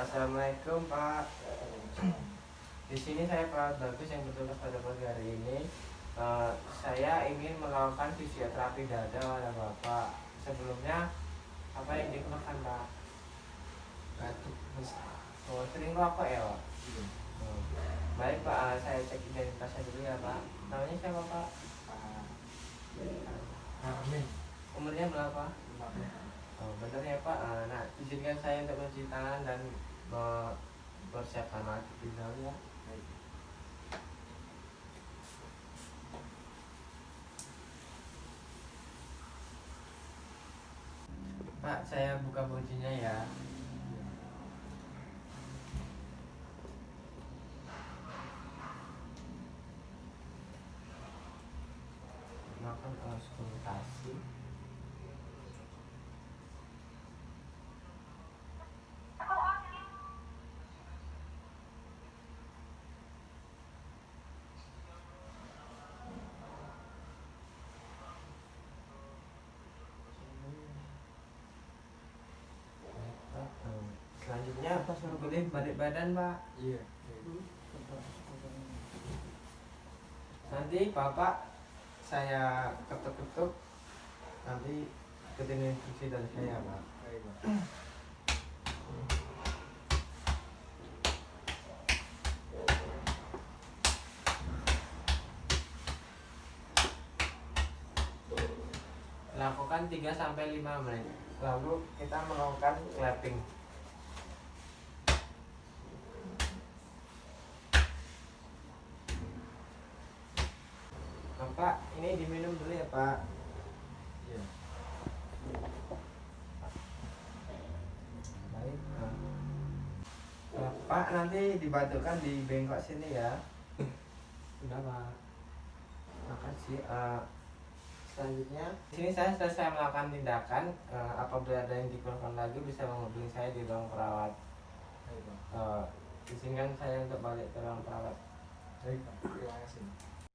Assalamualaikum Pak. Di sini saya Pak Bagus yang bertugas pada pagi hari ini. Saya ingin melakukan fisioterapi dada pada Bapak. Sebelumnya apa yang dikeluhkan Pak? Batuk besar. Oh, sering rokok ya Pak? Iya. Oh. Baik Pak, saya cek identitasnya dulu ya Pak. Namanya siapa Pak? Amin. Umurnya berapa? Oh, benar ya Pak. Nah, izinkan saya untuk mencuci tangan dan mempersiapkan alat ginjal ya. Baik. Pak, saya buka kuncinya ya. Melakukan auskultasi. Selanjutnya apa suruh boleh balik badan Pak? Iya. Nanti Bapak saya ketuk-ketuk, nanti ikutin instruksi dari saya Pak. Baik, Pak. Lakukan 3-5 menit. Lalu kita melakukan clapping. Pak, ini diminum dulu ya Pak. Iya. Baik. Pak, nanti dibatukkan di bengkok sini ya. Sudah Pak. Makasih. Selanjutnya, sini saya selesai melakukan tindakan. Apabila ada yang diperlukan lagi bisa menghubungi saya di ruang perawat. Baik, Pak. Izinkan saya untuk balik ke ruang perawat. Baik, Pak. Terima kasih.